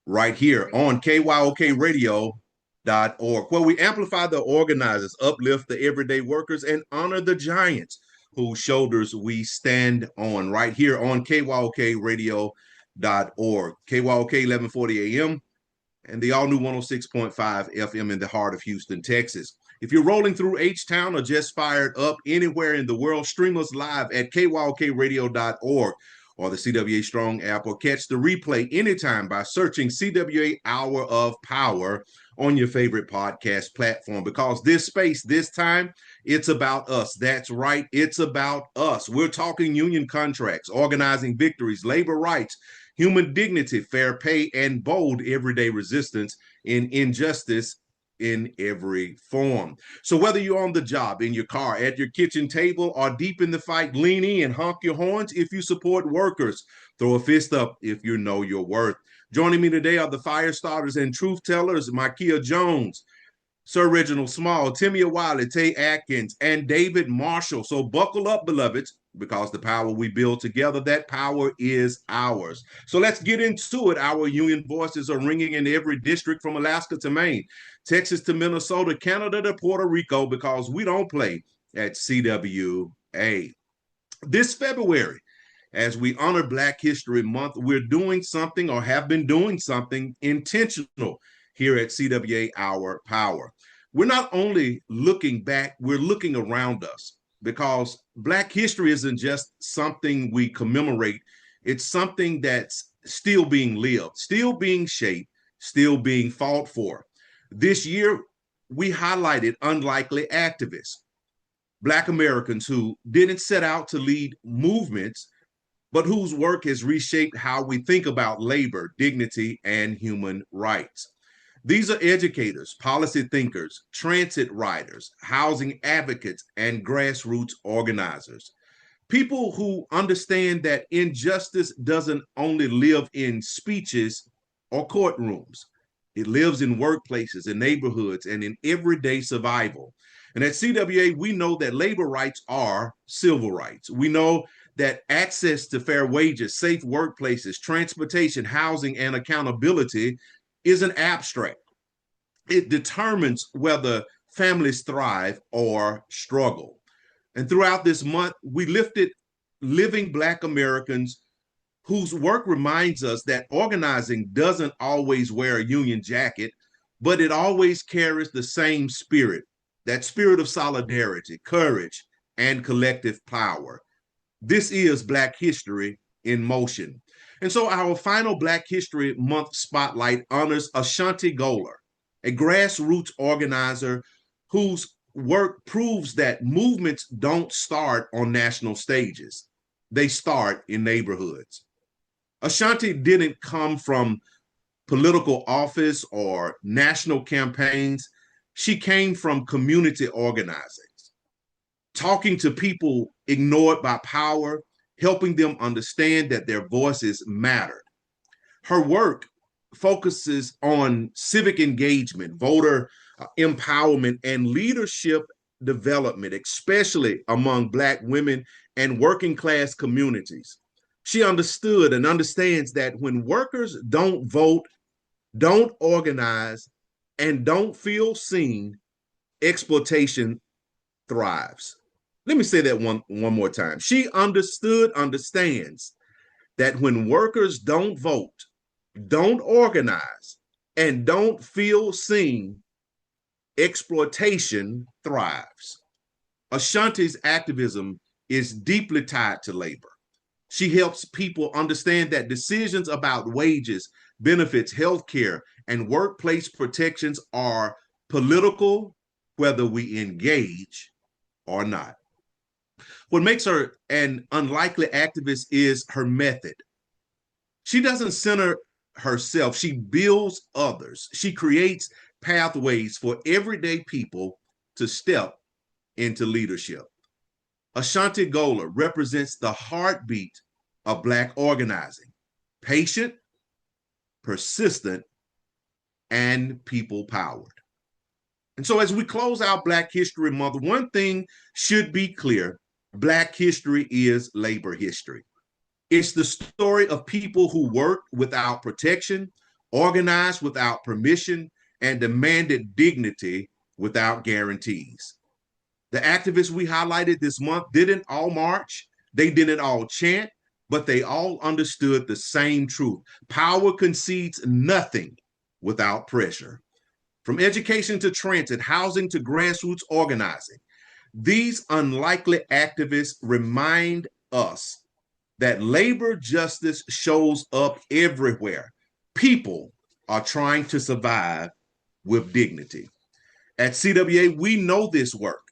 right here on KYOKradio.org, where we amplify the organizers, uplift the everyday workers, and honor the giants whose shoulders we stand on, right here on KYOKradio.org. KYOK 1140 AM and the all new 106.5 FM in the heart of Houston, Texas. If you're rolling through H-Town or just fired up anywhere in the world, stream us live at KYOKradio.org or the CWA Strong app, or catch the replay anytime by searching CWA Hour of Power on your favorite podcast platform. Because this space, this time, it's about us. That's right, it's about us. We're talking union contracts, organizing victories, labor rights, human dignity, fair pay, and bold everyday resistance in injustice in every form. So whether you're on the job, in your car, at your kitchen table, or deep in the fight, lean in, honk your horns if you support workers. Throw a fist up if you know your worth. Joining me today are the fire starters and truth tellers, Micaiah Jones, Sir Reginald Small, Timmy Wiley, Tay Akins, and David Marshall. So buckle up, beloveds, because the power we build together, that power is ours. So let's get into it. Our union voices are ringing in every district from Alaska to Maine, Texas to Minnesota, Canada to Puerto Rico, because we don't play at CWA. This February, as we honor Black History Month, we're doing something, or have been doing something intentional here at CWA Our Power. We're not only looking back, we're looking around us, because Black history isn't just something we commemorate. It's something that's still being lived, still being shaped, still being fought for. This year, we highlighted unlikely activists, Black Americans who didn't set out to lead movements, but whose work has reshaped how we think about labor, dignity, and human rights. These are educators, policy thinkers, transit riders, housing advocates, and grassroots organizers. People who understand that injustice doesn't only live in speeches or courtrooms. It lives in workplaces, in neighborhoods, and in everyday survival. And at CWA, we know that labor rights are civil rights. We know that access to fair wages, safe workplaces, transportation, housing, and accountability isn't abstract. It determines whether families thrive or struggle. And throughout this month, we lifted living Black Americans whose work reminds us that organizing doesn't always wear a union jacket, but it always carries the same spirit, that spirit of solidarity, courage, and collective power. This is Black history in motion. And so our final Black History Month spotlight honors Ashanti Gholar, a grassroots organizer whose work proves that movements don't start on national stages. They start in neighborhoods. Ashanti didn't come from political office or national campaigns. She came from community organizing, talking to people ignored by power, helping them understand that their voices mattered. Her work focuses on civic engagement, voter empowerment, and leadership development, especially among Black women and working class communities. She understood and understands that when workers don't vote, don't organize, and don't feel seen, exploitation thrives. Let me say that one more time. She understands that when workers don't vote, don't organize, and don't feel seen, exploitation thrives. Ashanti's activism is deeply tied to labor. She helps people understand that decisions about wages, benefits, healthcare, and workplace protections are political, whether we engage or not. What makes her an unlikely activist is her method. She doesn't center herself, she builds others. She creates pathways for everyday people to step into leadership. Ashanti Gholar represents the heartbeat of Black organizing: patient, persistent, and people powered. And so, as we close out Black History Month, one thing should be clear: Black history is labor history. It's the story of people who worked without protection, organized without permission, and demanded dignity without guarantees. The activists we highlighted this month didn't all march, they didn't all chant, but they all understood the same truth. Power concedes nothing without pressure. From education to transit, housing to grassroots organizing, these unlikely activists remind us that labor justice shows up everywhere. People are trying to survive with dignity. At CWA, we know this work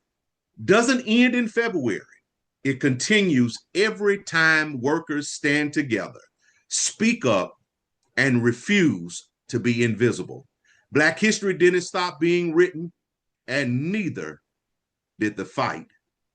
doesn't end in February. It continues every time workers stand together, speak up, and refuse to be invisible. Black history didn't stop being written, and neither did the fight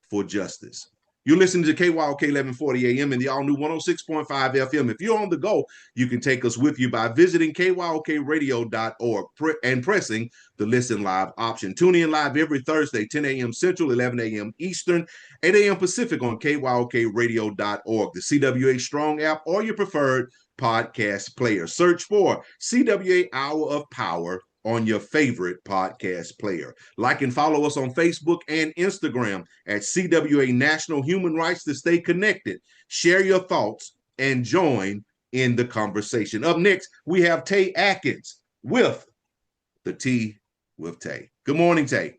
for justice. You're listening to KYOK 1140 AM and the all-new 106.5 FM. If you're on the go, you can take us with you by visiting kyokradio.org and pressing the Listen Live option. Tune in live every Thursday, 10 a.m. Central, 11 a.m. Eastern, 8 a.m. Pacific on kyokradio.org, the CWA Strong app, or your preferred podcast player. Search for CWA Hour of Power on your favorite podcast player. Like and follow us on Facebook and Instagram at CWA National Human Rights to stay connected. Share your thoughts and join in the conversation. Up next, we have Tay Akins with the Tea with Tay. Good morning, Tay.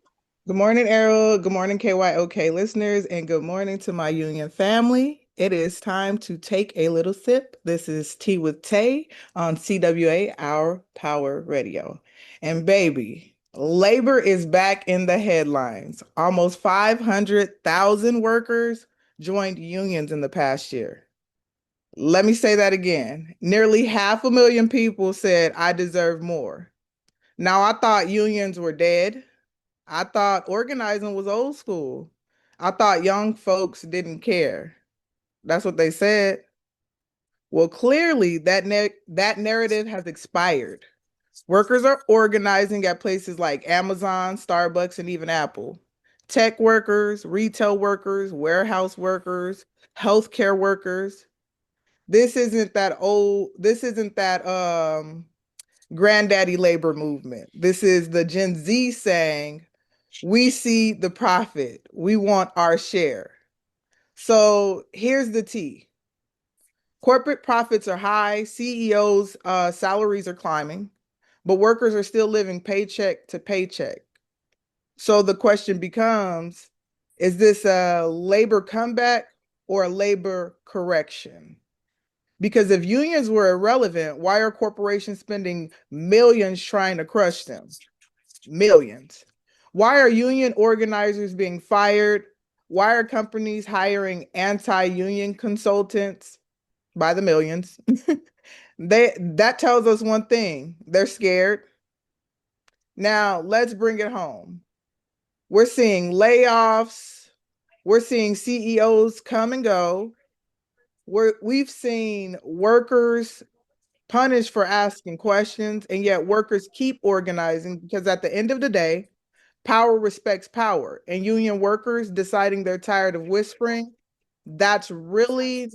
Good morning, Errol. Good morning, KYOK listeners, and good morning to my union family. It is time to take a little sip. This is Tea with Tay on CWA, Our Power Radio. And baby, labor is back in the headlines. Almost 500,000 workers joined unions in the past year. Let me say that again. Nearly 500,000 people said, I deserve more. Now, I thought unions were dead. I thought organizing was old school. I thought young folks didn't care. That's what they said. Well, clearly that narrative has expired. Workers are organizing at places like Amazon, Starbucks, and even Apple. Tech workers, retail workers, warehouse workers, healthcare workers. This isn't that granddaddy labor movement. This is the Gen Z saying, we see the profit. We want our share. So here's the tea. Corporate profits are high. CEOs' salaries are climbing, but workers are still living paycheck to paycheck. So the question becomes, is this a labor comeback or a labor correction? Because if unions were irrelevant, why are corporations spending millions trying to crush them? Millions. Why are union organizers being fired? Why are companies hiring anti-union consultants by the millions? That tells us one thing. They're scared. Now, let's bring it home. We're seeing layoffs. We're seeing CEOs come and go. We've seen workers punished for asking questions, and yet workers keep organizing because at the end of the day, power respects power, and union workers deciding they're tired of whispering, that's really,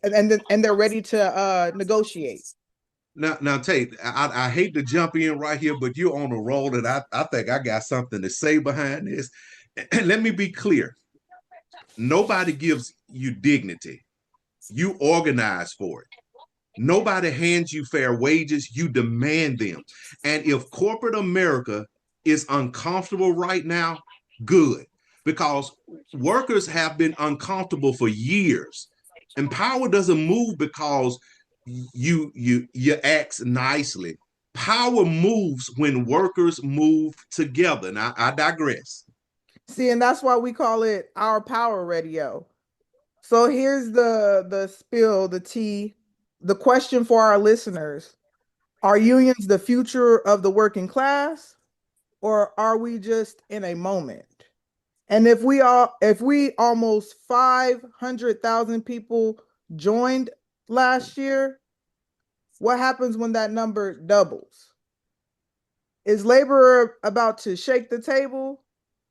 and they're ready to negotiate. Now, Tate, I hate to jump in right here, but you're on a roll, and I think I got something to say behind this. Let me be clear. Nobody gives you dignity. You organize for it. Nobody hands you fair wages. You demand them. And if corporate America is uncomfortable right now, good, because workers have been uncomfortable for years. And power doesn't move because you act nicely. Power moves when workers move together. Now I digress. See, and that's why we call it Our Power Radio. So here's the spill, the tea, the question for our listeners. Are unions the future of the working class, or are we just in a moment? And if we almost 500,000 people joined last year, what happens when that number doubles? Is labor about to shake the table,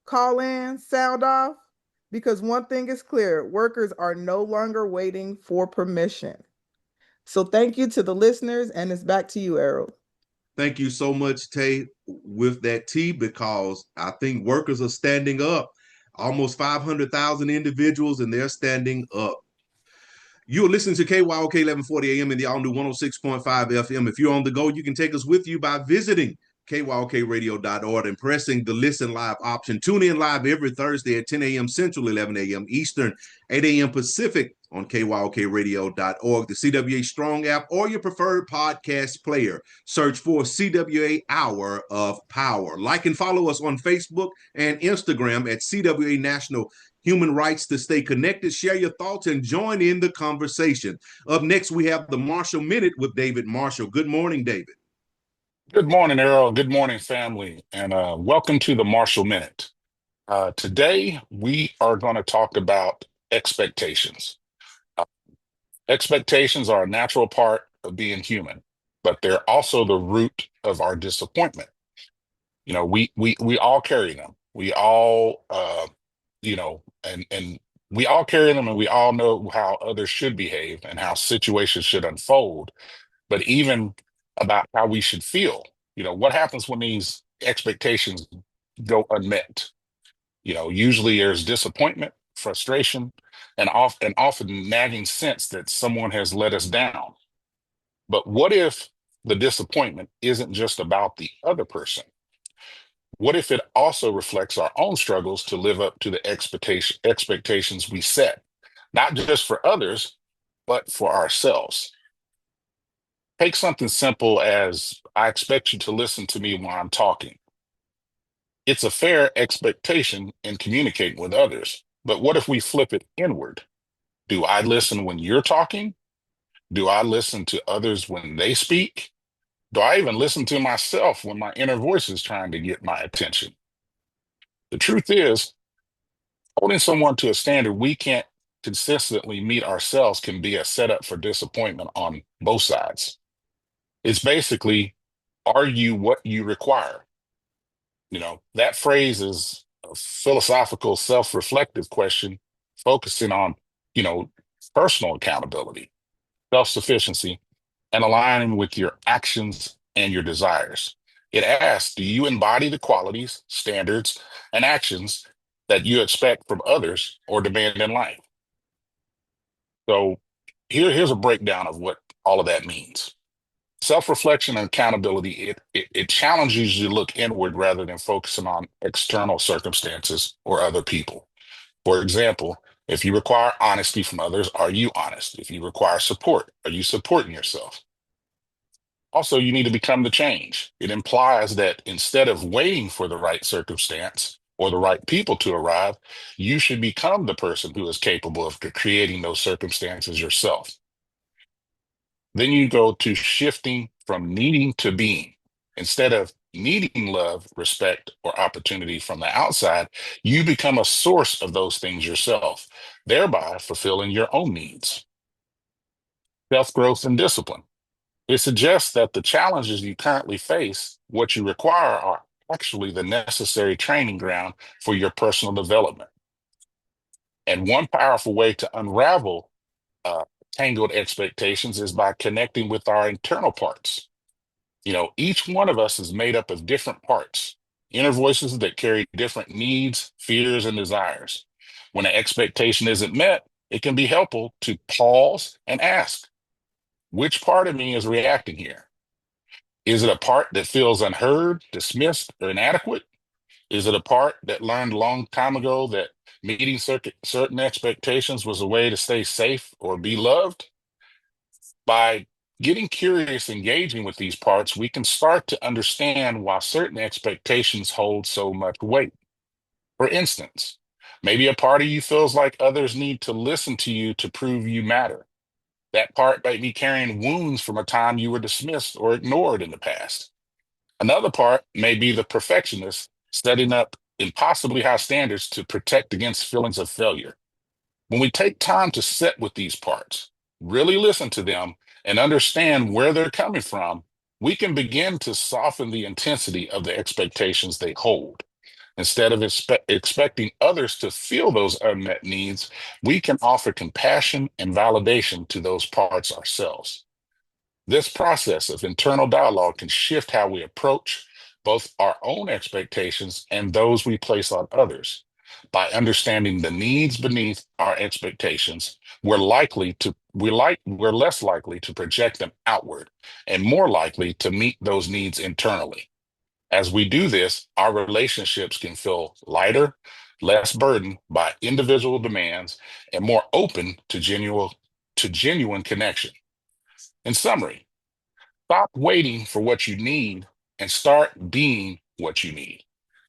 call in, sound off? Because one thing is clear, workers are no longer waiting for permission. So thank you to the listeners, and it's back to you, Errol. Thank you so much, Tay, with that T, because I think workers are standing up. Almost 500,000 individuals, and they're standing up. You're listening to KYOK 1140 AM in the all new 106.5 FM. If you're on the go, you can take us with you by visiting kyokradio.org and pressing the listen live option. Tune in live every Thursday at 10 a.m. Central, 11 a.m. Eastern, 8 a.m. Pacific on kyokradio.org, the CWA Strong app, or your preferred podcast player. Search for CWA Hour of Power. Like and follow us on Facebook and Instagram at CWA National Human Rights. To stay connected, share your thoughts, and join in the conversation. Up next, we have the Marshall Minute with David Marshall. Good morning, David. Good morning, Errol. Good morning, family, and welcome to the Marshall Minute. Today, we are going to talk about expectations. Uh, Expectations are a natural part of being human, but they're also the root of our disappointment. We all carry them. We all, and we all carry them, and we all know how others should behave and how situations should unfold, but even about how we should feel. What happens when these expectations go unmet? Usually there's disappointment, frustration, and often nagging sense that someone has let us down. But what if the disappointment isn't just about the other person? What if it also reflects our own struggles to live up to the expectations we set, not just for others, but for ourselves? Take something simple as I expect you to listen to me while I'm talking. It's a fair expectation in communicating with others. But what if we flip it inward? Do I listen when you're talking? Do I listen to others when they speak? Do I even listen to myself when my inner voice is trying to get my attention? The truth is, holding someone to a standard we can't consistently meet ourselves can be a setup for disappointment on both sides. It's basically, are you what you require? That phrase is a philosophical, self-reflective question focusing on, you know, personal accountability, self-sufficiency, and aligning with your actions and your desires. It asks, do you embody the qualities, standards, and actions that you expect from others or demand in life? So here's a breakdown of what all of that means. Self-reflection and accountability, it challenges you to look inward rather than focusing on external circumstances or other people. For example, if you require honesty from others, are you honest? If you require support, are you supporting yourself? Also, you need to become the change. It implies that instead of waiting for the right circumstance or the right people to arrive, you should become the person who is capable of creating those circumstances yourself. Then you go to shifting from needing to being. Instead of needing love, respect, or opportunity from the outside, you become a source of those things yourself, thereby fulfilling your own needs. Self-growth and discipline. It suggests that the challenges you currently face, what you require, are actually the necessary training ground for your personal development. And one powerful way to unravel uh, tangled expectations is by connecting with our internal parts. Each one of us is made up of different parts, inner voices that carry different needs, fears, and desires. When an expectation isn't met, it can be helpful to pause and ask, which part of me is reacting here? Is it a part that feels unheard, dismissed, or inadequate? Is it a part that learned a long time ago that meeting certain expectations was a way to stay safe or be loved? By getting curious, engaging with these parts, we can start to understand why certain expectations hold so much weight. For instance, maybe a part of you feels like others need to listen to you to prove you matter. That part might be carrying wounds from a time you were dismissed or ignored in the past. Another part may be the perfectionist setting up impossibly high standards to protect against feelings of failure. When we take time to sit with these parts, really listen to them, and understand where they're coming from, we can begin to soften the intensity of the expectations they hold. Instead of expecting others to feel those unmet needs, we can offer compassion and validation to those parts ourselves. This process of internal dialogue can shift how we approach both our own expectations and those we place on others. By understanding the needs beneath our expectations, we're less likely to project them outward and more likely to meet those needs internally. As we do this, our relationships can feel lighter, less burdened by individual demands, and more open to genuine connection. In summary, stop waiting for what you need and start being what you need.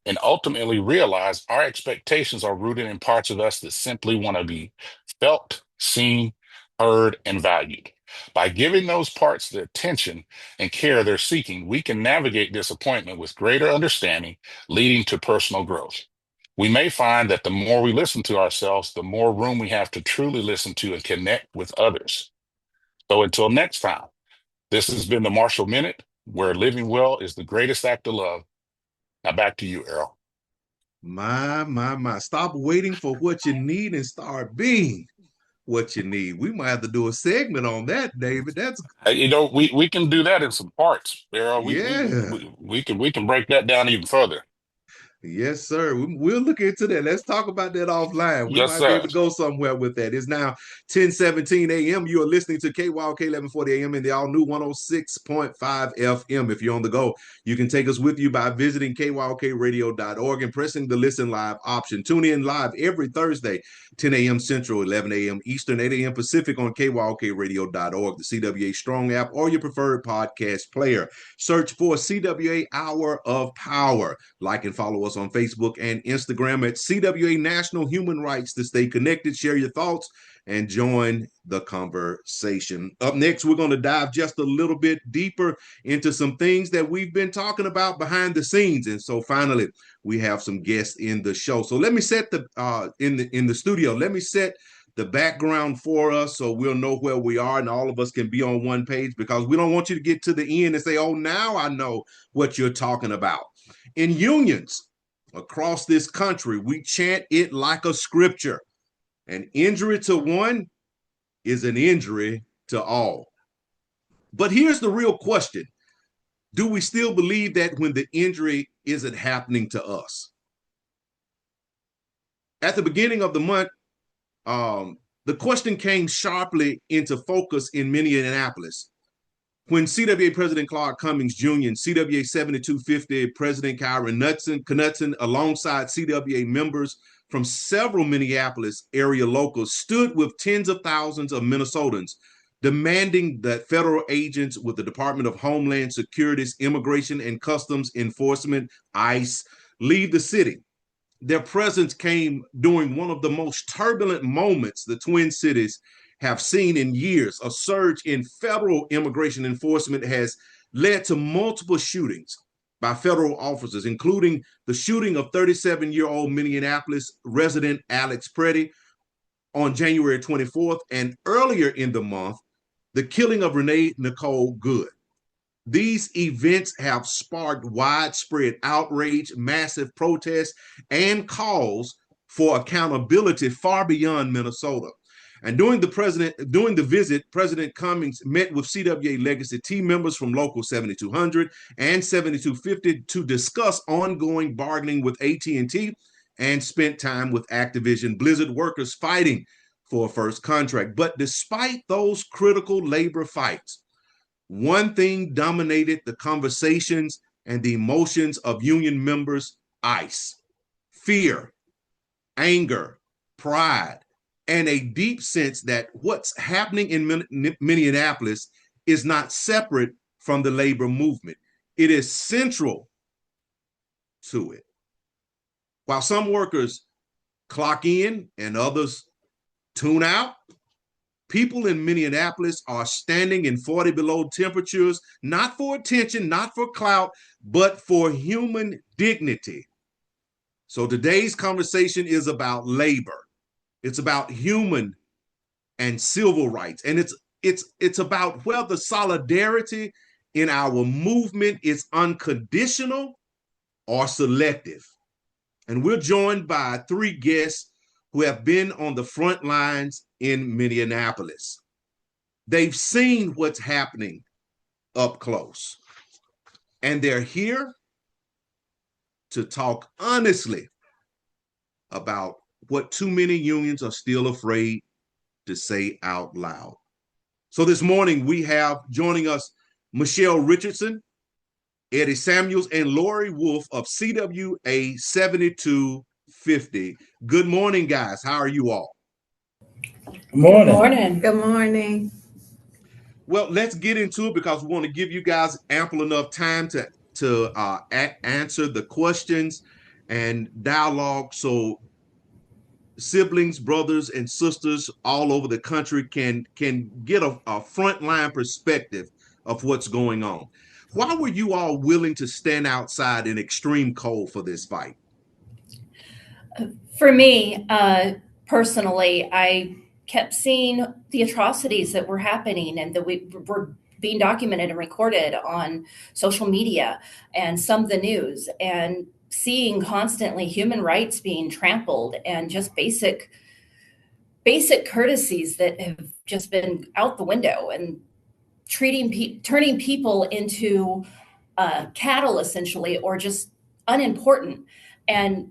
And ultimately realize our expectations are rooted in parts of us that simply want to be felt, seen, heard, and valued. By giving those parts the attention and care they're seeking, we can navigate disappointment with greater understanding, leading to personal growth. We may find that the more we listen to ourselves, the more room we have to truly listen to and connect with others. So until next time, this has been the Marshall Minute, where living well is the greatest act of love. Now back to you, Errol. My. Stop waiting for what you need and start being what you need. We might have to do a segment on that, David. That's We can do that in some parts, Errol. yeah. We can break that down even further. Yes, sir. We'll look into that. Let's talk about that offline. We Yes, might be able sir. to go somewhere with that. It's now 10:17 a.m. You are listening to KYOK 1140 a.m. in the all-new 106.5 FM. If you're on the go, you can take us with you by visiting kyokradio.org and pressing the listen live option. Tune in live every Thursday, 10 a.m. Central, 11 a.m. Eastern, 8 a.m. Pacific on kyokradio.org, the CWA Strong app, or your preferred podcast player. Search for CWA Hour of Power. Like and follow us on Facebook and Instagram at CWA National Human Rights to stay connected, share your thoughts, and join the conversation. Up next, we're going to dive just a little bit deeper into some things that we've been talking about behind the scenes. And so finally, we have some guests in the show. So let me set in the studio, let me set the background for us so we'll know where we are and all of us can be on one page, because we don't want you to get to the end and say, oh, now I know what you're talking about. In unions across this country, we chant it like a scripture. An injury to one is an injury to all. But here's the real question. Do we still believe that when the injury isn't happening to us? At the beginning of the month, the question came sharply into focus in Minneapolis when CWA President Clark Cummings Jr. and CWA 7250 President Kyron Knutson, alongside CWA members from several Minneapolis area locals, stood with tens of thousands of Minnesotans, demanding that federal agents with the Department of Homeland Security's Immigration and Customs Enforcement, ICE, leave the city. Their presence came during one of the most turbulent moments the Twin Cities have seen in years. A surge in federal immigration enforcement has led to multiple shootings by federal officers, including the shooting of 37-year-old Minneapolis resident Alex Preddy on January 24th, and earlier in the month, the killing of Renee Nicole Good. These events have sparked widespread outrage, massive protests, and calls for accountability far beyond Minnesota. And during the visit, President Cummings met with CWA Legacy team members from Local 7200 and 7250 to discuss ongoing bargaining with AT&T and spent time with Activision Blizzard workers fighting for a first contract. But despite those critical labor fights, one thing dominated the conversations and the emotions of union members: ICE. Fear, anger, pride, and a deep sense that what's happening in Minneapolis is not separate from the labor movement. It is central to it. While some workers clock in and others tune out, people in Minneapolis are standing in 40 below temperatures, not for attention, not for clout, but for human dignity. So today's conversation is about labor. It's about human and civil rights. And it's about whether solidarity in our movement is unconditional or selective. And we're joined by three guests who have been on the front lines in Minneapolis. They've seen what's happening up close. And they're here to talk honestly about what too many unions are still afraid to say out loud. So this morning we have joining us Michelle Richardson, Eddie Samuels, and Lori Wolf of CWA 7250. Good morning, guys. How are you all? Good morning. Good morning. Good morning. Well, let's get into it because we want to give you guys ample enough time to answer the questions and dialogue so siblings, brothers, and sisters all over the country can get a frontline perspective of what's going on. Why were you all willing to stand outside in extreme cold for this fight? For me, personally, I kept seeing the atrocities that were happening and that were being documented and recorded on social media and some of the news, and seeing constantly human rights being trampled and just basic courtesies that have just been out the window, and turning people into cattle essentially, or just unimportant, and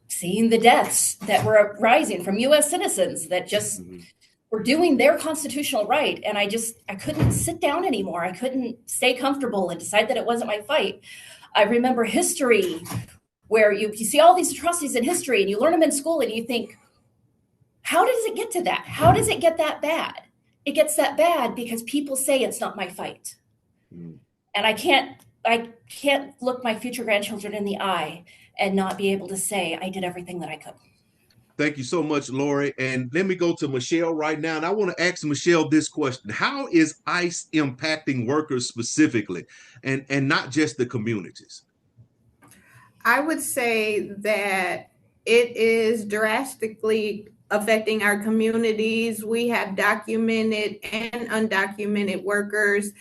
seeing the deaths that were rising from U.S. citizens that just were doing their constitutional right. And I couldn't sit down anymore. I couldn't stay comfortable and decide that it wasn't my fight. I remember history, where you see all these atrocities in history and you learn them in school and you think, how does it get to that? How does it get that bad? It gets that bad because people say it's not my fight. And I can't look my future grandchildren in the eye and not be able to say I did everything that I could. Thank you so much, Lori. And let me go to Michelle right now. And I want to ask Michelle this question. How is ICE impacting workers specifically, and not just the communities? I would say that it is drastically affecting our communities. We have documented and undocumented workers.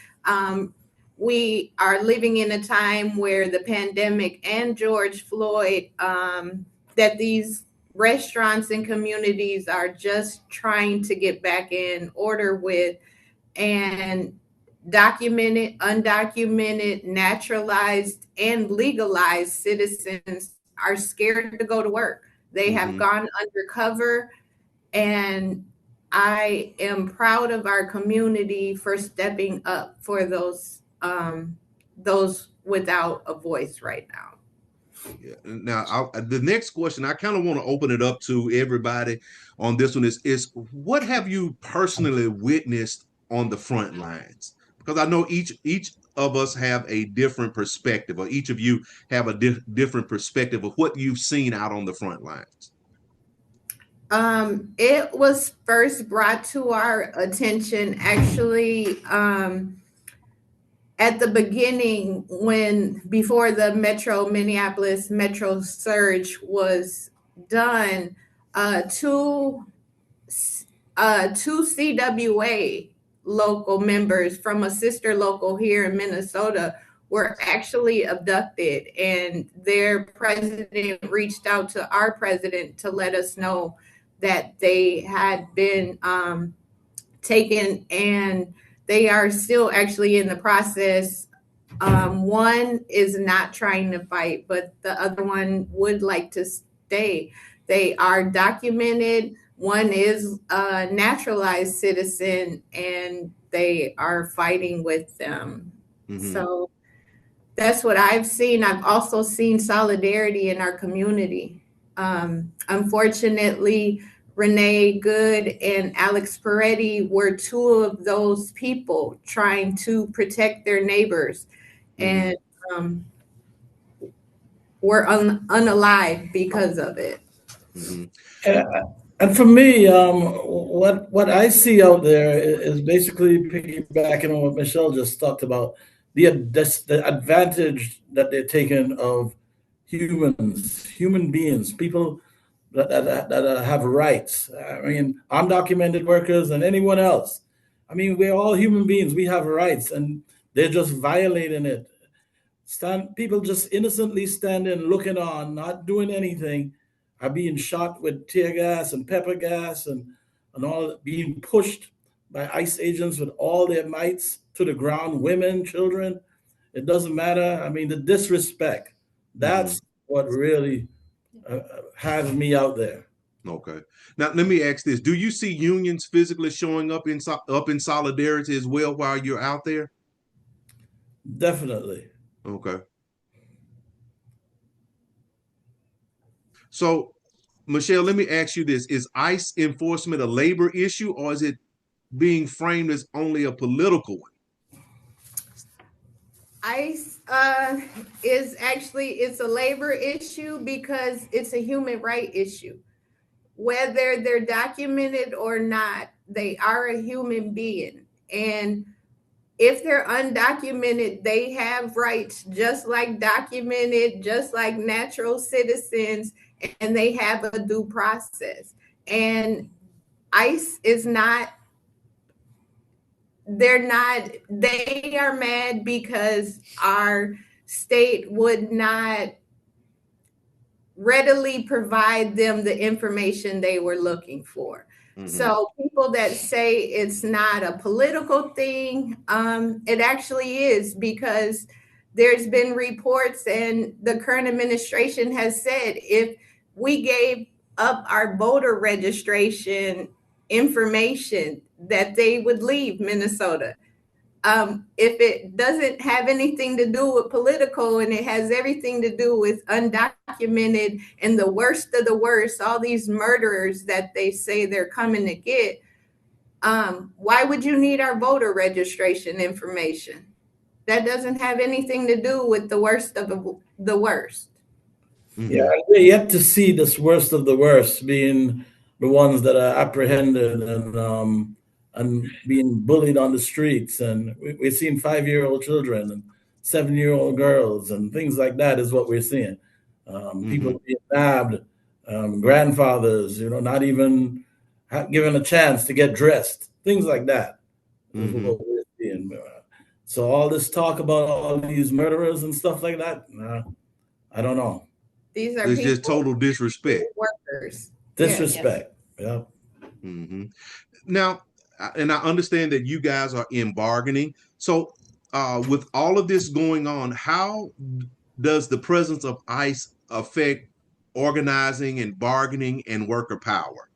We are living in a time where the pandemic and George Floyd, that these restaurants and communities are just trying to get back in order with, and documented, undocumented, naturalized, and legalized citizens are scared to go to work. They have gone undercover, and I am proud of our community for stepping up for those without a voice right now. Yeah. Now, the next question, I kind of want to open it up to everybody on this one is what have you personally witnessed on the front lines? Because I know each of us have a different perspective, or each of you have a different perspective of what you've seen out on the front lines. It was first brought to our attention actually at the beginning, before the Minneapolis metro surge was done. Two CWA local members from a sister local here in Minnesota were actually abducted, and their president reached out to our president to let us know that they had been taken, and they are still actually in the process. One is not trying to fight, but the other one would like to stay. They are documented. One is a naturalized citizen, and they are fighting with them. So that's what I've seen. I've also seen solidarity in our community. Unfortunately, Renee Good and Alex Peretti were two of those people trying to protect their neighbors, and were unalive because of it. And for me, what I see out there is basically piggybacking on what Michelle just talked about, the advantage that they're taking of human beings, people that have rights. I mean, undocumented workers and anyone else. I mean, we're all human beings. We have rights, and they're just violating it. People just innocently standing, looking on, not doing anything, are being shot with tear gas and pepper gas and all, being pushed by ICE agents with all their mights to the ground, women, children. It doesn't matter. I mean, the disrespect. That's what really has me out there. Okay. Now let me ask this: do you see unions physically showing up in solidarity as well while you're out there? Definitely. Okay. So, Michelle, let me ask you this: is ICE enforcement a labor issue, or is it being framed as only a political one? ICE it's a labor issue because it's a human right issue. Whether they're documented or not, they are a human being. And if they're undocumented, they have rights just like documented, just like natural citizens, and they have a due process. And ICE is not, they are mad because our state would not readily provide them the information they were looking for. So people that say it's not a political thing, it actually is, because there's been reports and the current administration has said if we gave up our voter registration information that they would leave Minnesota. If it doesn't have anything to do with political and it has everything to do with undocumented and the worst of the worst, all these murderers that they say they're coming to get, why would you need our voter registration information? That doesn't have anything to do with the worst of the worst. Yeah, we're yet to see this worst of the worst being the ones that are apprehended and being bullied on the streets. And we're seeing 5-year-old children and 7-year-old girls and things like that is what we're seeing. People being nabbed, grandfathers, not even given a chance to get dressed, things like that is what we're seeing. So all this talk about all these murderers and stuff like that, I don't know. These are it's just total disrespect. Workers. Disrespect. Yeah. Now, and I understand that you guys are in bargaining. So with all of this going on, how does the presence of ICE affect organizing and bargaining and worker power?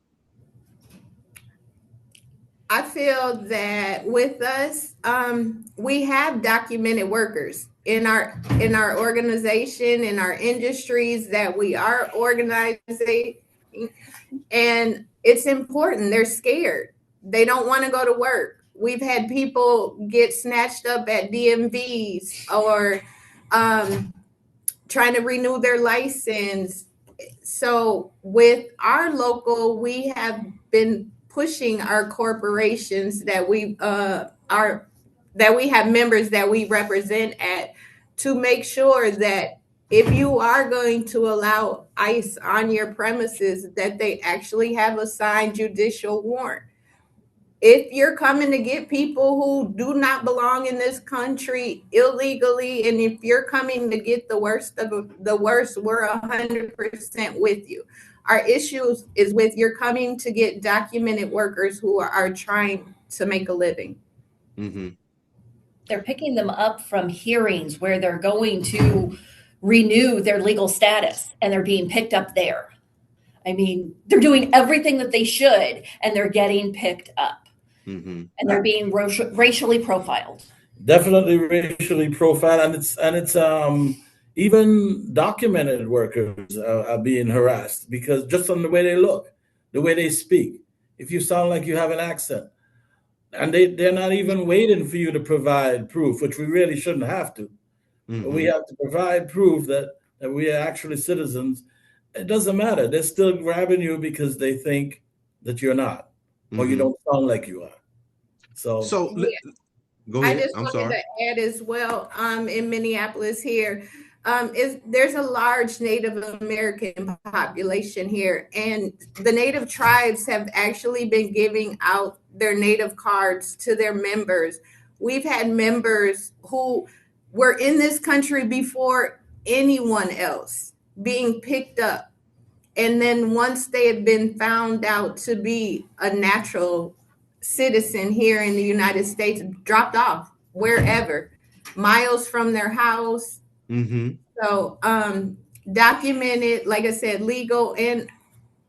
I feel that with us, we have documented workers in our organization, in our industries that we are organizing, and it's important. They're scared. They don't want to go to work. We've had people get snatched up at DMVs or trying to renew their license. So with our local, we have been pushing our corporations that we have members that we represent at, to make sure that if you are going to allow ICE on your premises, that they actually have a signed judicial warrant. If you're coming to get people who do not belong in this country illegally, and if you're coming to get the worst of the worst, we're 100% with you. Our issue is with you're coming to get documented workers who are trying to make a living. They're picking them up from hearings where they're going to renew their legal status, and they're being picked up there. I mean, they're doing everything that they should, and they're getting picked up. And they're being racially profiled. Definitely racially profiled, and it's even documented workers are being harassed because just on the way they look, the way they speak. If you sound like you have an accent, and they're not even waiting for you to provide proof, which we really shouldn't have to. But we have to provide proof that we are actually citizens. It doesn't matter. They're still grabbing you because they think that you're not, or you don't sound like you are. So go ahead. I just wanted to add as well, in Minneapolis here, there's a large Native American population here, and the Native tribes have actually been giving out their Native cards to their members. We've had members who were in this country before anyone else being picked up. And then once they have been found out to be a natural citizen here in the United States dropped off wherever, miles from their house. Mm-hmm. So documented, like I said, legal and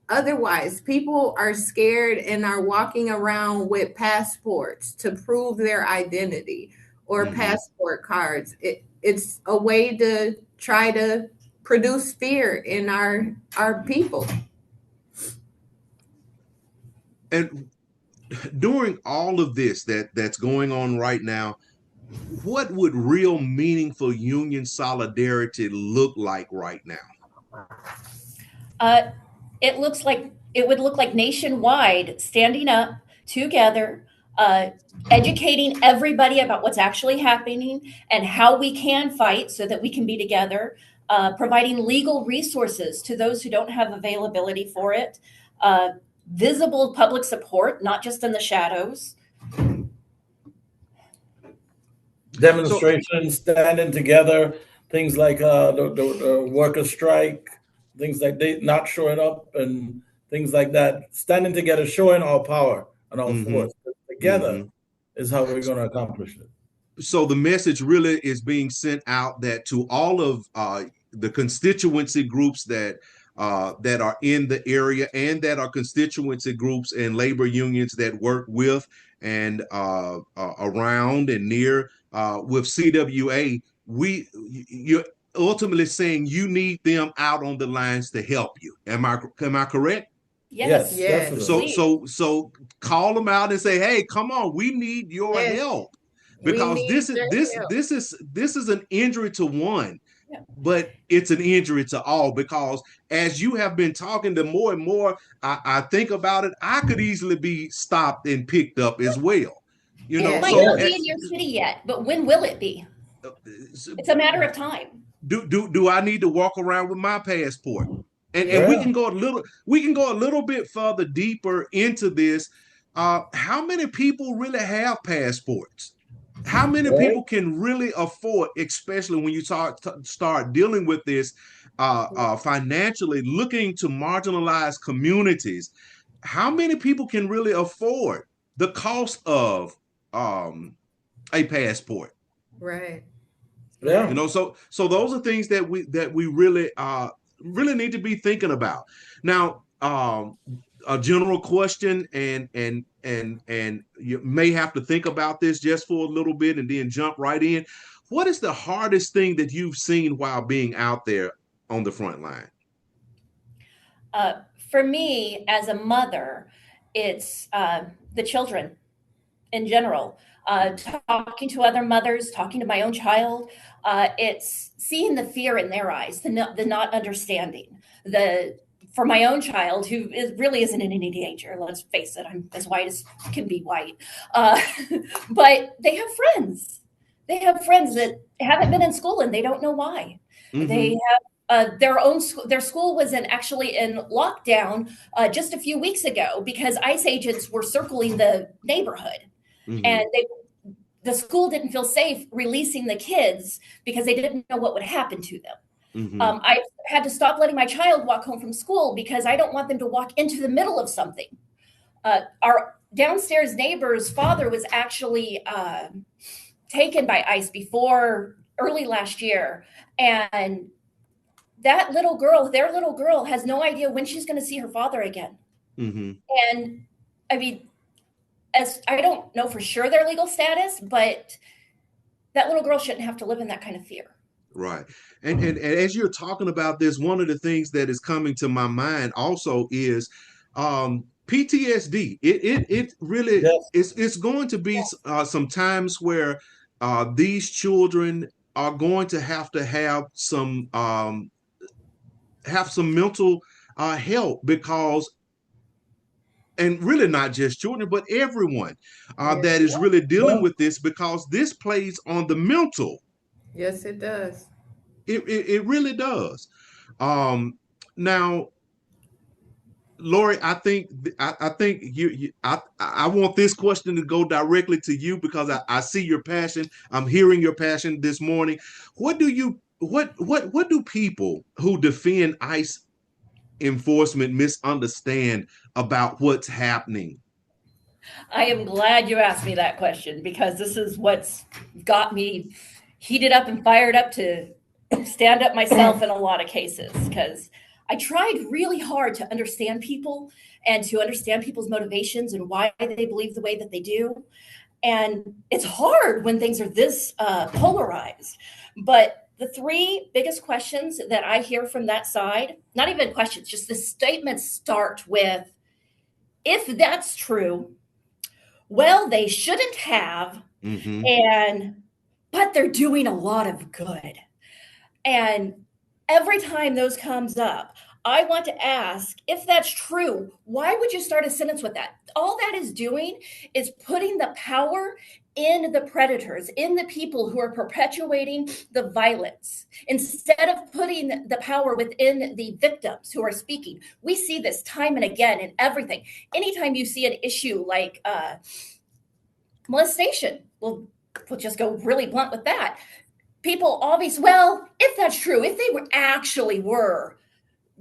otherwise. People are scared and are walking around with passports to prove their identity or passport cards. It's a way to try to produce fear in our people. And during all of this that's going on right now, what would real meaningful union solidarity look like right now? It would look like nationwide standing up together, educating everybody about what's actually happening and how we can fight so that we can be together, providing legal resources to those who don't have availability for it, visible public support, not just in the shadows. Demonstrations, standing together, things like the worker strike, things like they not showing up and things like that. Standing together, showing our power and our force together is how we're going to accomplish it. So the message really is being sent out that to all of the constituency groups that are in the area and that are constituency groups and labor unions that work with and around and near with CWA. You're ultimately saying you need them out on the lines to help you. Am I correct? Yes. Definitely. So call them out and say, hey, come on, we need your help. Because this is an injury to one, but it's an injury to all. Because as you have been talking to more and more, I think about it, I could easily be stopped and picked up as well. You know, it might not be in your city yet, but when will it be? It's a matter of time. Do I need to walk around with my passport? And we can go a little bit further deeper into this. How many people really have passports? How many people can really afford, especially when you start dealing with this financially, looking to marginalized communities? How many people can really afford the cost of a passport? Right. Yeah. You know, so those are things that we really need to be thinking about. Now, a general question, and you may have to think about this just for a little bit and then jump right in. What is the hardest thing that you've seen while being out there on the front line? For me, as a mother, it's the children in general. Talking to other mothers, talking to my own child, it's seeing the fear in their eyes, the not understanding. For my own child, who really isn't in any danger, let's face it, I'm as white as can be white. But they have friends. They have friends that haven't been in school and they don't know why. They have their school was actually in lockdown just a few weeks ago because ICE agents were circling the neighborhood. And the school didn't feel safe releasing the kids because they didn't know what would happen to them. I had to stop letting my child walk home from school because I don't want them to walk into the middle of something. Our downstairs neighbor's father was actually taken by ICE before early last year. And that little girl, their little girl, has no idea when she's going to see her father again. And I mean, as I don't know for sure their legal status, but that little girl shouldn't have to live in that kind of fear. Right. And as you're talking about this, one of the things that is coming to my mind also is PTSD. It really it's going to be some times where these children are going to have some mental help, because, and really not just children, but everyone that is really dealing with this, because this plays on the mental. Yes, it does. It really does. Now, Lori, I think I want this question to go directly to you, because I see your passion. I'm hearing your passion this morning. What do people who defend ICE enforcement misunderstand about what's happening? I am glad you asked me that question because this is what's got me heated up and fired up to stand up myself in a lot of cases because I tried really hard to understand people and to understand people's motivations and why they believe the way that they do. And it's hard when things are this polarized. But the three biggest questions that I hear from that side, not even questions, just the statements start with, if that's true, well, they shouldn't have, but they're doing a lot of good. And every time those comes up, I want to ask, if that's true, why would you start a sentence with that? All that is doing is putting the power in the predators, in the people who are perpetuating the violence, instead of putting the power within the victims who are speaking. We see this time and again in everything. Anytime you see an issue like molestation, we'll just go really blunt with that. People always, well, if that's true, if they were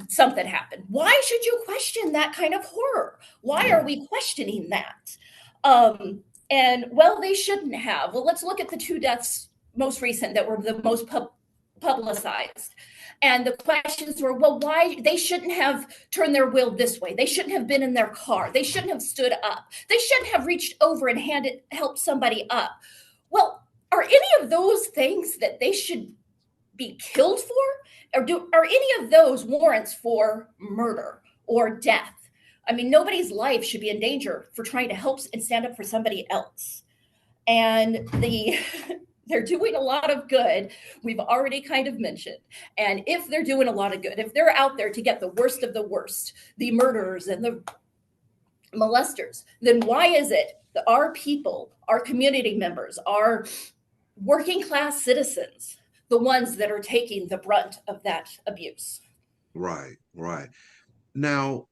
something happened, why should you question that kind of horror? Why are we questioning that? And well, they shouldn't have. Well, let's look at the two deaths most recent that were the most publicized. And the questions were, well, why they shouldn't have turned their wheel this way. They shouldn't have been in their car. They shouldn't have stood up. They shouldn't have reached over and helped somebody up. Well, are any of those things that they should be killed for? Or are any of those warrants for murder or death? I mean, nobody's life should be in danger for trying to help and stand up for somebody else. And they're doing a lot of good. We've already kind of mentioned. And if they're doing a lot of good, if they're out there to get the worst of the worst, the murderers and the molesters, then why is it that our people, our community members, our working class citizens, the ones that are taking the brunt of that abuse? Right. Now,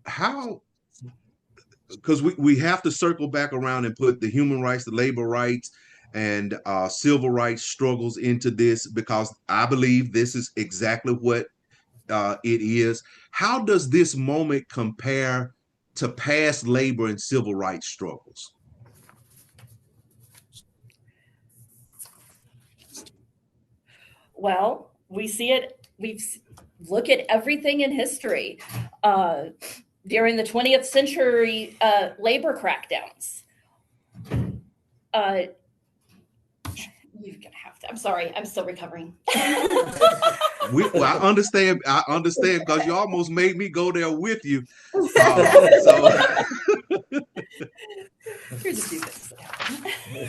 how, because we have to circle back around and put the human rights, the labor rights, and civil rights struggles into this, because I believe this is exactly what it is. How does this moment compare to past labor and civil rights struggles? Well, we see it. Look at everything in history. During the 20th century labor crackdowns. You're gonna have to. I'm sorry. I'm still recovering. I understand because you almost made me go there with you. Here's a few things.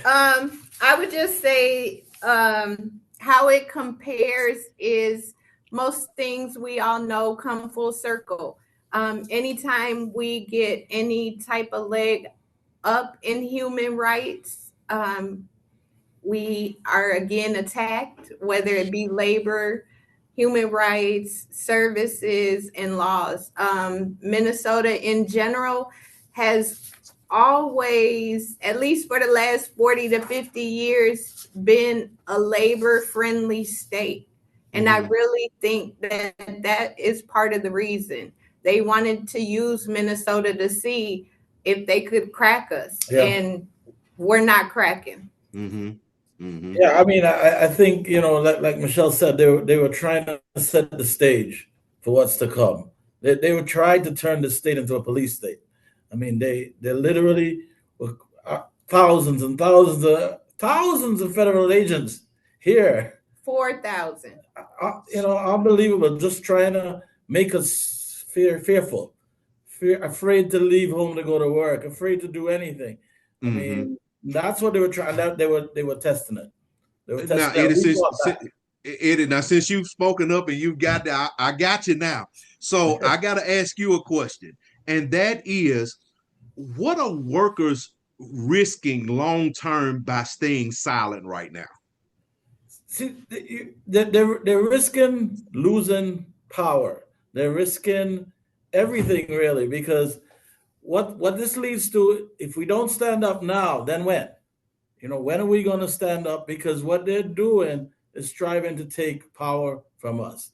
I would just say how it compares is most things we all know come full circle. Anytime we get any type of leg up in human rights, we are again attacked, whether it be labor, human rights, services, and laws. Minnesota in general has always, at least for the last 40 to 50 years, been a labor-friendly state. And I really think that is part of the reason. They wanted to use Minnesota to see if they could crack us, and we're not cracking. Yeah, I mean, I think, like Michelle said, they were trying to set the stage for what's to come. They were trying to turn the state into a police state. I mean, they literally were thousands and thousands of federal agents here. 4,000. Unbelievable. Just trying to make us fearful, afraid to leave home to go to work, afraid to do anything. I mean, that's what they were trying. They were testing it. They were testing now, since you've spoken up and you've got that, I got you now. So I got to ask you a question, and that is, what are workers risking long term by staying silent right now? See, they're risking losing power. They're risking everything, really, because what this leads to, if we don't stand up now, then when? When are we going to stand up? Because what they're doing is striving to take power from us,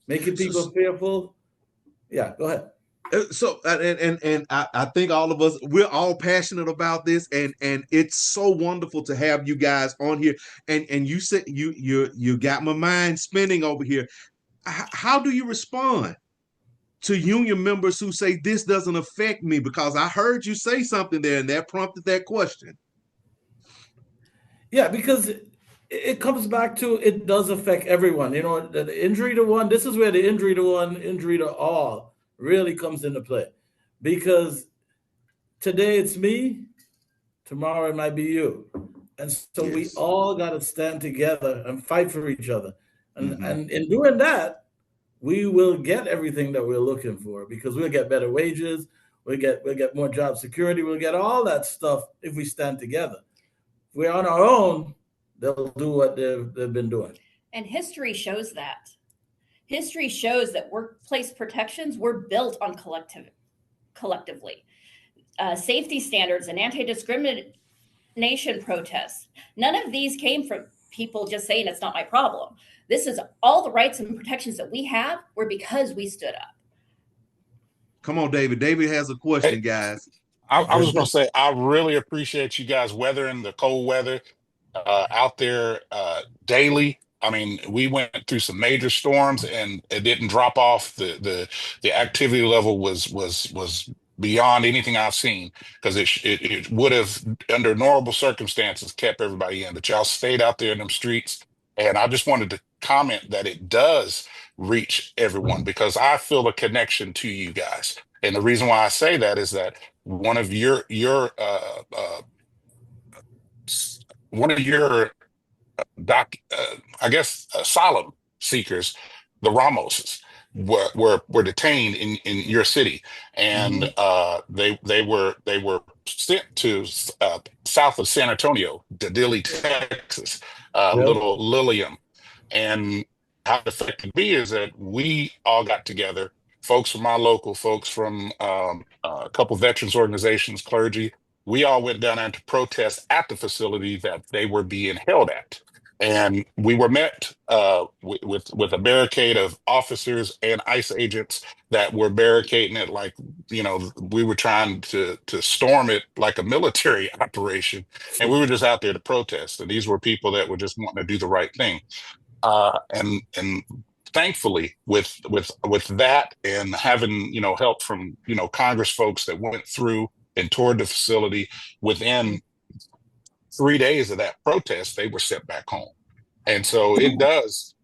making people fearful. Yeah, go ahead. I think all of us, we're all passionate about this, and it's so wonderful to have you guys on here. And you said you got my mind spinning over here. How do you respond to union members who say this doesn't affect me? Because I heard you say something there, and that prompted that question. Yeah, because it comes back to it does affect everyone. You know, the injury to one, this is where the injury to one, injury to all really comes into play. Because today it's me, tomorrow it might be you. And so we Yes. all got to stand together and fight for each other. And, Mm-hmm. and in doing that, we will get everything that we're looking for because we'll get better wages, we'll get more job security, we'll get all that stuff if we stand together. If we're on our own, they'll do what they've been doing. And history shows that. History shows that workplace protections were built on collectively. Safety standards and anti-discrimination protests. None of these came from people just saying it's not my problem. This is all the rights and protections that we have were because we stood up. Come on, David. David has a question, guys. I was going to say, I really appreciate you guys weathering the cold weather out there daily. I mean, we went through some major storms and it didn't drop off. The activity level was beyond anything I've seen because it would have, under normal circumstances, kept everybody in. But y'all stayed out there in them streets. And I just wanted to comment that it does reach everyone because I feel a connection to you guys. And the reason why I say that is that one of one of your I guess asylum seekers, the Ramoses, were detained in your city, and they were sent to south of San Antonio, to Dilley, Texas, Yep. little Lilium, and how it affected me is that we all got together, folks from our local, folks from a couple veterans organizations, clergy. We all went down there to protest at the facility that they were being held at. And we were met with a barricade of officers and ICE agents that were barricading it like, we were trying to storm it like a military operation. And we were just out there to protest. And these were people that were just wanting to do the right thing. And thankfully, with that and having help from Congress folks that went through and toured the facility, within 3 days of that protest, they were sent back home. And so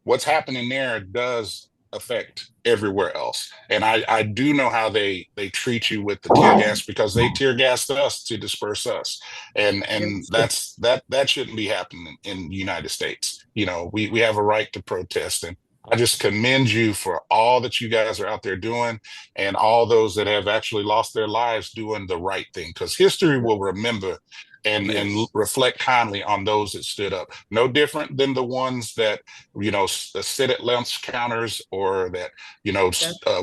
what's happening there does affect everywhere else. And I do know how they treat you with the tear gas, because they tear gassed us to disperse us. And that shouldn't be happening in the United States. We have a right to protest. And I just commend you for all that you guys are out there doing, and all those that have actually lost their lives doing the right thing, because history will remember and reflect kindly on those that stood up. No different than the ones that sit at lunch counters, or that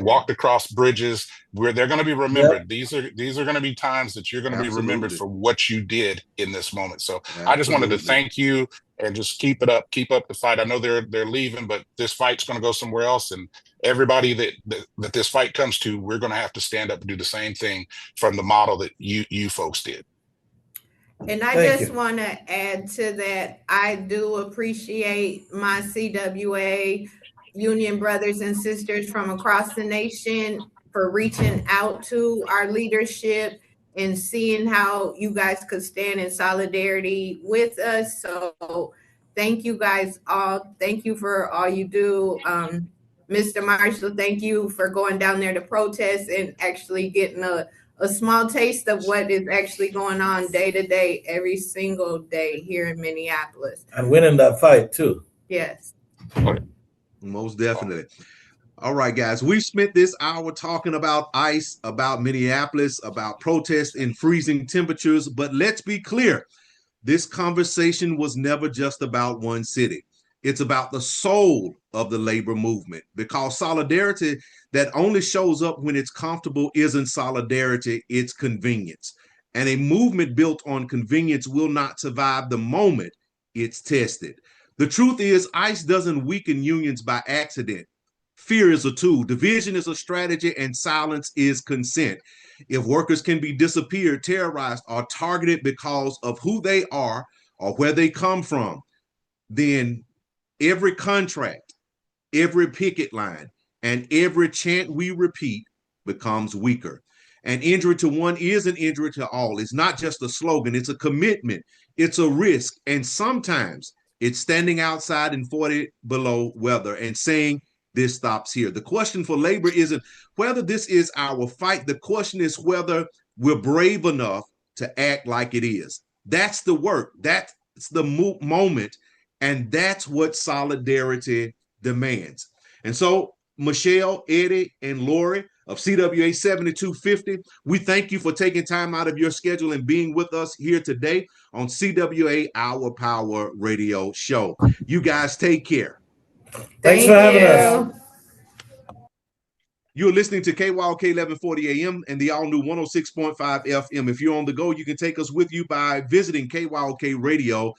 walked across bridges, where they're going to be remembered. Yep. These are going to be times that you're going to be remembered for what you did in this moment. So Absolutely. I just wanted to thank you, and just keep up the fight. I know they're leaving, but this fight's going to go somewhere else, and everybody that this fight comes to, we're going to have to stand up and do the same thing from the model that you folks did. And I just want to add to that. I do appreciate my CWA union brothers and sisters from across the nation for reaching out to our leadership and seeing how you guys could stand in solidarity with us. So thank you guys all. Thank you for all you do. Mr. Marshall, thank you for going down there to protest and actually getting a small taste of what is actually going on day to day, every single day here in Minneapolis. And winning that fight too. Yes. Most definitely. All right, guys, we spent this hour talking about ICE, about Minneapolis, about protests in freezing temperatures. But let's be clear, this conversation was never just about one city. It's about the soul of the labor movement, because solidarity that only shows up when it's comfortable isn't solidarity, it's convenience. And a movement built on convenience will not survive the moment it's tested. The truth is, ICE doesn't weaken unions by accident. Fear is a tool, division is a strategy, and silence is consent. If workers can be disappeared, terrorized, or targeted because of who they are or where they come from, then every contract, every picket line, and every chant we repeat becomes weaker. An injury to one is an injury to all. It's not just a slogan, it's a commitment, it's a risk. And sometimes it's standing outside in 40 below weather and saying, this stops here. The question for labor isn't whether this is our fight. The question is whether we're brave enough to act like it is. That's the work. That's the moment. And that's what solidarity demands. And so, Michelle, Eddie, and Lori of CWA 7250, we thank you for taking time out of your schedule and being with us here today on CWA Our Power Radio Show. You guys take care. Thanks for having us. You're listening to KYOK 1140 AM and the all-new 106.5 FM. If you're on the go, you can take us with you by visiting kyokradio.org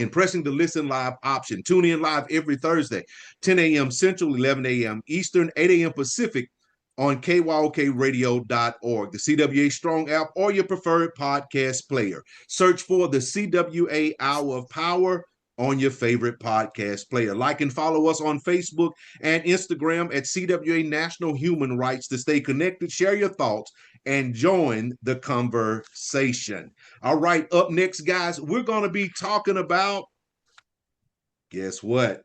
and pressing the listen live option. Tune in live every Thursday, 10 a.m. Central, 11 a.m. Eastern, 8 a.m. Pacific on kyokradio.org, the CWA Strong app, or your preferred podcast player. Search for the CWA Hour of Power on your favorite podcast player. Like and follow us on Facebook and Instagram at CWA National Human Rights to stay connected, share your thoughts, and join the conversation. All right, up next, guys, we're going to be talking about, guess what?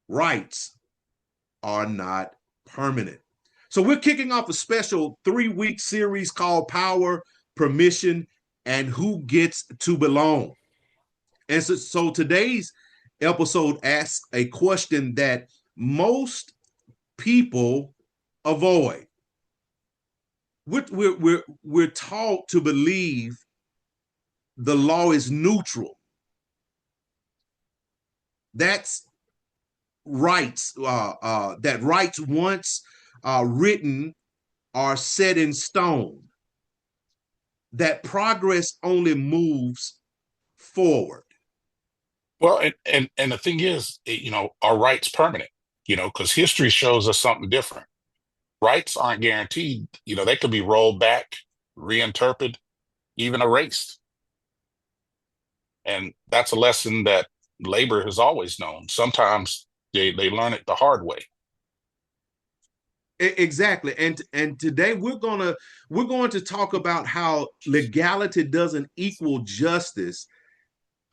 Rights are not permanent. So we're kicking off a special 3-week series called Power, Permission, and Who Gets to Belong. And so today's episode asks a question that most people avoid. We're taught to believe the law is neutral. That's rights, that rights once written are set in stone. That progress only moves forward. Well, and the thing is, are rights permanent? Because history shows us something different. Rights aren't guaranteed. They could be rolled back, reinterpreted, even erased. And that's a lesson that labor has always known. Sometimes they learn it the hard way. Exactly. And today we're going to talk about how legality doesn't equal justice.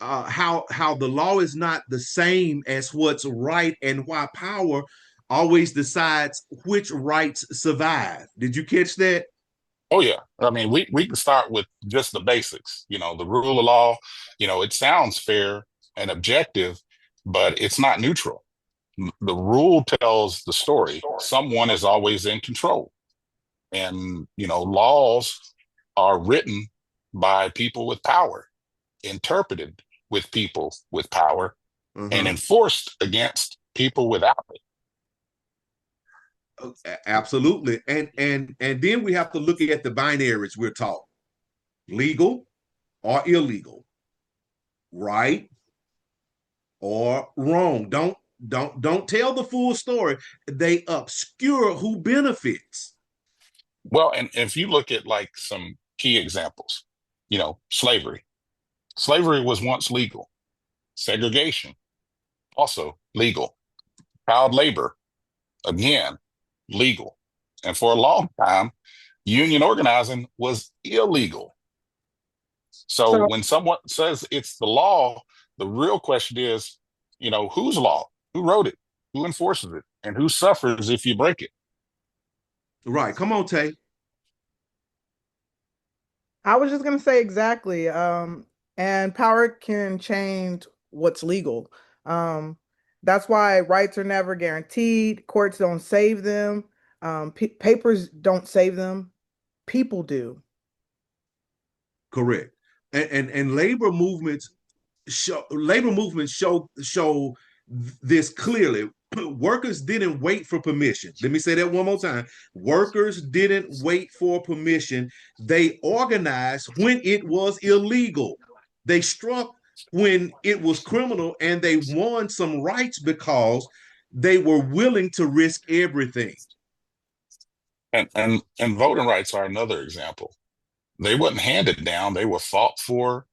How the law is not the same as what's right, and why power always decides which rights survive. Did you catch that? Oh, yeah. I mean, we can start with just the basics, the rule of law. It sounds fair and objective, but it's not neutral. The rule tells the story. Someone is always in control. And, laws are written by people with power, interpreted with people with power, and enforced against people without it. Absolutely. And then we have to look at the binaries we're taught: legal or illegal, right or wrong. Don't tell the full story. They obscure who benefits. Well, and if you look at like some key examples, slavery. Slavery was once legal. Segregation, also legal. Child labor, again, legal. And for a long time, union organizing was illegal. So when someone says it's the law, the real question is, whose law? Who wrote it? Who enforces it? And who suffers if you break it? Right. Come on, Tay. I was just going to say exactly. And power can change what's legal. That's why rights are never guaranteed. Courts don't save them. Papers don't save them. People do. Correct. And labor movements show this clearly. Workers didn't wait for permission. Let me say that one more time. Workers didn't wait for permission. They organized when it was illegal. They struck when it was criminal, and they won some rights because they were willing to risk everything. And voting rights are another example. They wasn't handed down, they were fought for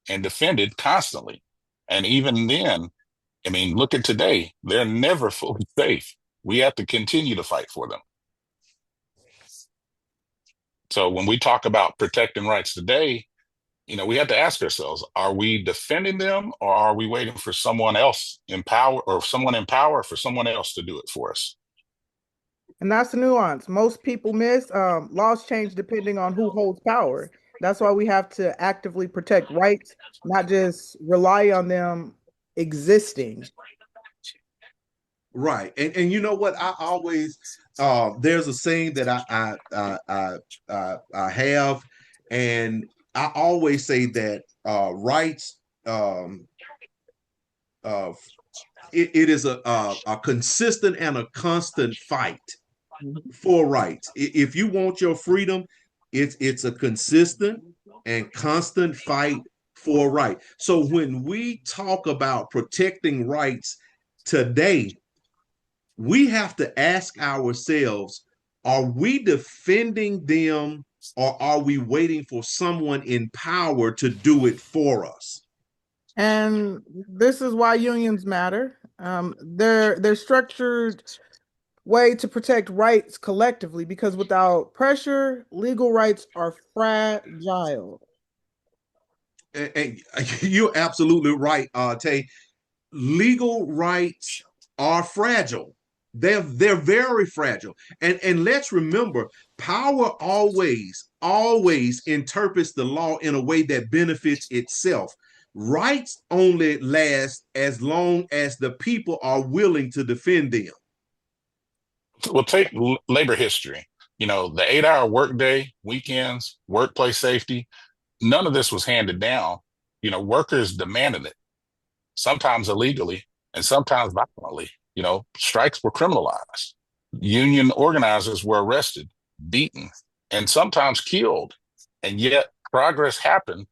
and defended constantly. And even then, I mean, look at today, they're never fully safe. We have to continue to fight for them. So when we talk about protecting rights today, we have to ask ourselves, are we defending them, or are we waiting for someone else in power, or someone in power for someone else to do it for us? And that's the nuance most people miss. Laws change depending on who holds power. That's why we have to actively protect rights, not just rely on them existing. Right. And you know what? I always there's a saying that I have, and I always say that rights it is a consistent and a constant fight for rights. If you want your freedom, it's a consistent and constant fight for right. So when we talk about protecting rights today, we have to ask ourselves, are we defending them, or are we waiting for someone in power to do it for us? And this is why unions matter. They're structured way to protect rights collectively, because without pressure, legal rights are fragile. And you're absolutely right, Tay. Legal rights are fragile. They're very fragile. And let's remember, power always interprets the law in a way that benefits itself. Rights only last as long as the people are willing to defend them. Well, take labor history. The 8-hour workday, weekends, workplace safety, none of this was handed down. Workers demanded it, sometimes illegally and sometimes violently. Strikes were criminalized. Union organizers were arrested, beaten, and sometimes killed. And yet progress happened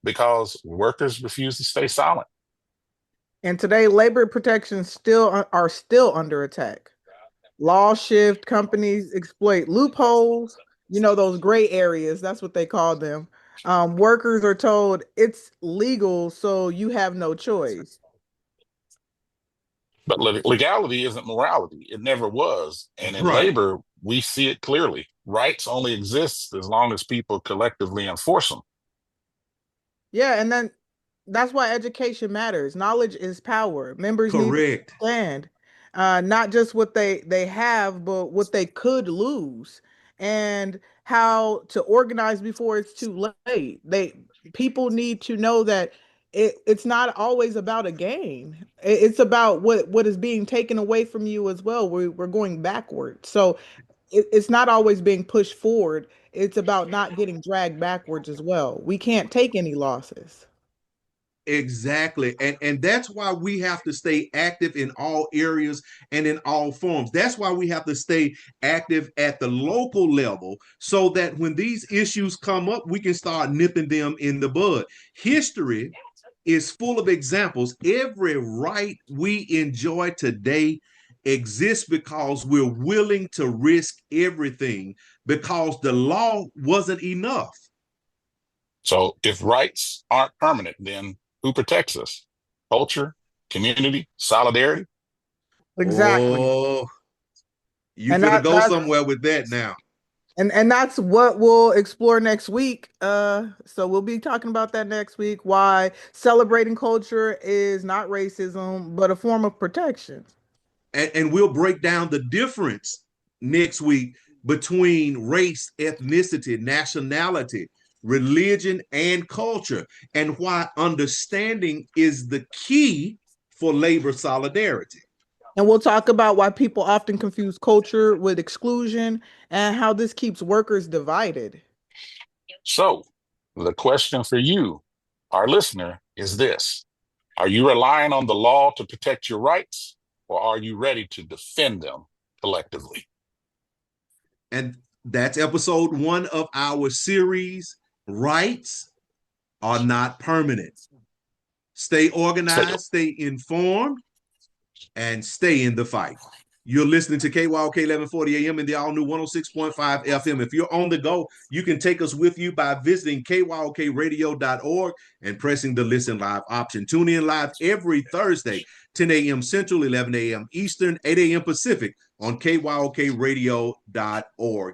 because workers refused to stay silent. And today, labor protections are still under attack. Law shift, companies exploit loopholes, those gray areas, that's what they call them. Workers are told it's legal, so you have no choice. But legality isn't morality. It never was. And in Right. labor, we see it clearly. Rights only exist as long as people collectively enforce them. Yeah, and then that's why education matters. Knowledge is power. Members need to Correct. understand not just what they have, but what they could lose, and how to organize before it's too late. People need to know that it's not always about a gain. It's about what is being taken away from you as well. We're going backward. So it's not always being pushed forward. It's about not getting dragged backwards as well. We can't take any losses. Exactly. And that's why we have to stay active in all areas and in all forms. That's why we have to stay active at the local level, so that when these issues come up, we can start nipping them in the bud. History is full of examples. Every right we enjoy today exists because we're willing to risk everything, because the law wasn't enough. So if rights aren't permanent, then who protects us? Culture, community, solidarity? Exactly. Oh, you And finna go that's somewhere with that now. and that's what we'll explore next week. So we'll be talking about that next week. Why celebrating culture is not racism, but a form of protection. And we'll break down the difference next week between race, ethnicity, nationality, religion, and culture, and why understanding is the key for labor solidarity. And we'll talk about why people often confuse culture with exclusion and how this keeps workers divided. So the question for you, our listener, is this: are you relying on the law to protect your rights, or are you ready to defend them collectively? And that's episode 1 of our series, Rights Are Not Permanent. Stay Stay, organized, stay informed, and stay in the fight. You're listening to KYOK 1140 AM and the all-new 106.5 FM. If you're on the go, you can take us with you by visiting kyokradio.org and pressing the Listen Live option. Tune in live every Thursday, 10 a.m. Central, 11 a.m. Eastern, 8 a.m. Pacific on kyokradio.org,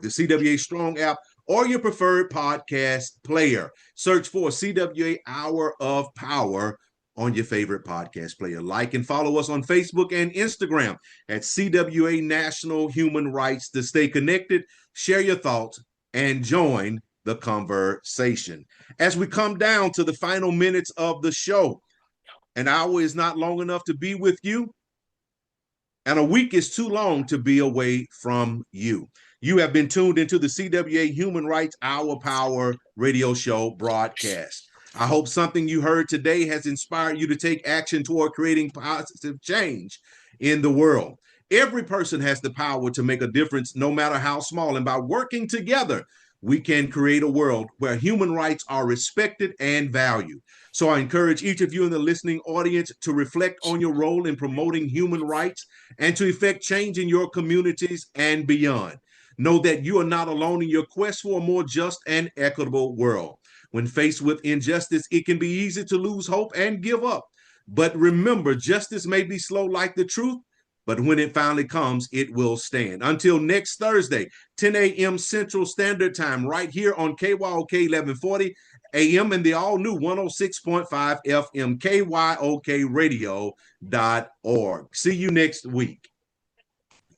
the CWA Strong app, or your preferred podcast player. Search for CWA Hour of Power on your favorite podcast player. Like and follow us on Facebook and Instagram at CWA National Human Rights to stay connected, share your thoughts, and join the conversation. As we come down to the final minutes of the show, an hour is not long enough to be with you, and a week is too long to be away from you. You have been tuned into the CWA Human Rights Hour Power radio show broadcast. I hope something you heard today has inspired you to take action toward creating positive change in the world. Every person has the power to make a difference, no matter how small. And by working together, we can create a world where human rights are respected and valued. So I encourage each of you in the listening audience to reflect on your role in promoting human rights and to effect change in your communities and beyond. Know that you are not alone in your quest for a more just and equitable world. When faced with injustice, it can be easy to lose hope and give up. But remember, justice may be slow like the truth, but when it finally comes, it will stand. Until next Thursday, 10 a.m. Central Standard Time, right here on KYOK 1140 AM and the all-new 106.5 FM, KYOKradio.org. See you next week.